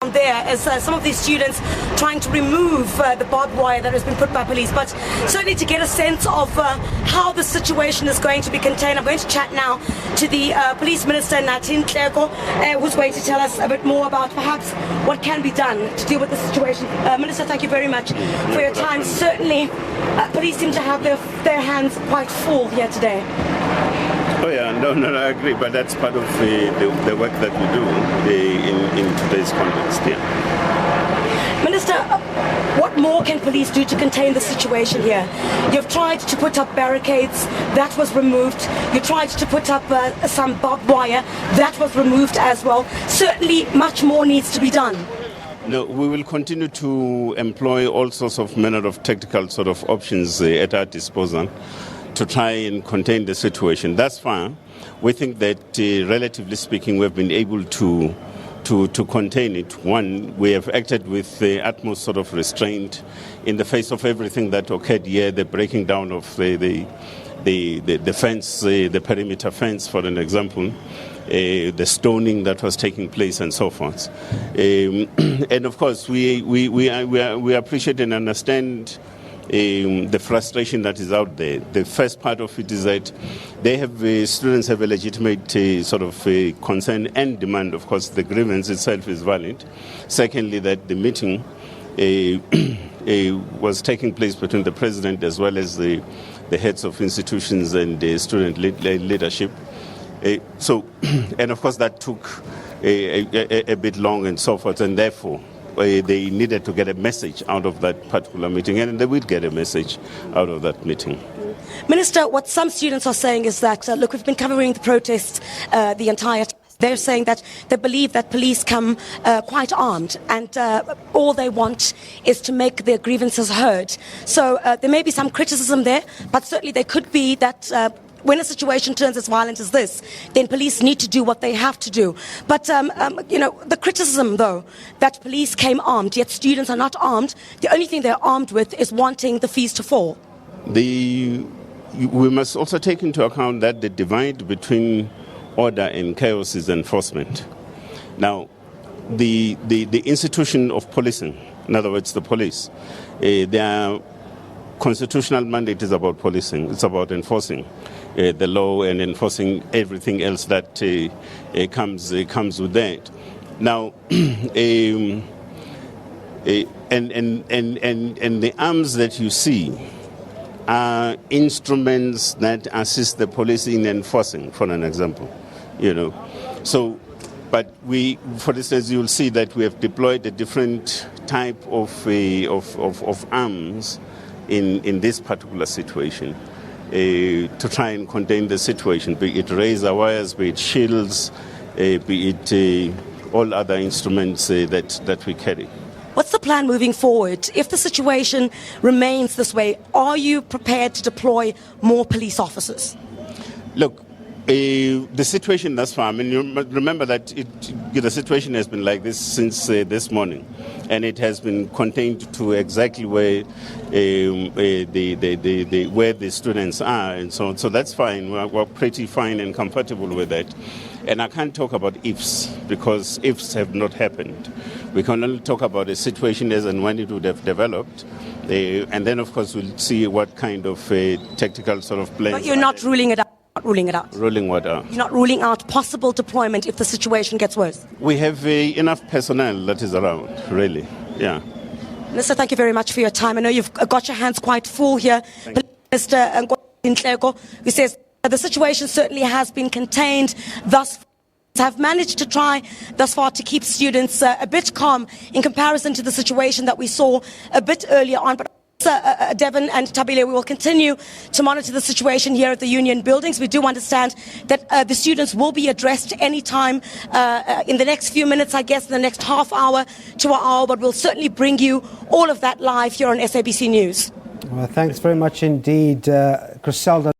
there as some of these students trying to remove the barbed wire that has been put by police, but certainly to get a sense of how the situation is going to be contained. I'm going to chat now to the Police Minister, Nathi Nhleko, who's going to tell us a bit more about perhaps what can be done to deal with the situation. Minister, thank you very much for your time. Certainly, police seem to have their hands quite full here today. Oh yeah, no, I agree, but that's part of the work that we do in today's context, yeah. Minister, what more can police do to contain the situation here? You've tried to put up barricades, that was removed. You tried to put up some barbed wire, that was removed as well. Certainly much more needs to be done. No, we will continue to employ all sorts of manner of tactical sort of options at our disposal to try and contain the situation. Thus far, we think that, relatively speaking, we've been able to contain it. One, we have acted with the utmost sort of restraint in the face of everything that occurred here, the breaking down of the fence, the perimeter fence, for an example, the stoning that was taking place, and so forth. And of course, we appreciate and understand the frustration that is out there. The first part of it is that students have a legitimate sort of concern and demand. Of course, the grievance itself is valid. Secondly, that the meeting was taking place between the president as well as the heads of institutions and the student leadership. And of course, that took a bit long and so forth, and therefore they needed to get a message out of that particular meeting, and they will get a message out of that meeting. Minister, what some students are saying is that, look, we've been covering the protests the entire time. They're saying that they believe that police come quite armed, and all they want is to make their grievances heard. So there may be some criticism there, but certainly there could be that when a situation turns as violent as this, then police need to do what they have to do. But, the criticism, though, that police came armed, yet students are not armed, the only thing they're armed with is wanting the fees to fall. We must also take into account that the divide between order and chaos is enforcement. Now, the institution of policing, in other words, the police, their constitutional mandate is about policing. It's about enforcing the law and enforcing everything else that comes with that. Now, and the arms that you see are instruments that assist the police in enforcing, for an example, So, but for instance, you'll see that we have deployed a different type of arms in this particular situation to try and contain the situation, be it razor wires, be it shields, be it all other instruments that we carry. What's the plan moving forward? If the situation remains this way, are you prepared to deploy more police officers? Look, the situation thus far, you remember that the situation has been like this since this morning, and it has been contained to exactly where where the students are, and so on. So that's fine. We're pretty fine and comfortable with that. And I can't talk about ifs, because ifs have not happened. We can only talk about a situation as and when it would have developed. And then, of course, we'll see what kind of tactical sort of plans. But you're not ruling it out? Not ruling it out. Ruling what out? You're not ruling out possible deployment if the situation gets worse? We have enough personnel that is around, really, yeah. Minister, thank you very much for your time. I know you've got your hands quite full here. Minister Nathi Nhleko, who says the situation certainly has been contained thus far. Have managed to try thus far to keep students a bit calm in comparison to the situation that we saw a bit earlier on. But Devon and Tabile, we will continue to monitor the situation here at the Union buildings. We do understand that the students will be addressed anytime in the next few minutes, I guess, in the next half hour to an hour, but we'll certainly bring you all of that live here on SABC News. Well, thanks very much indeed, Griselda.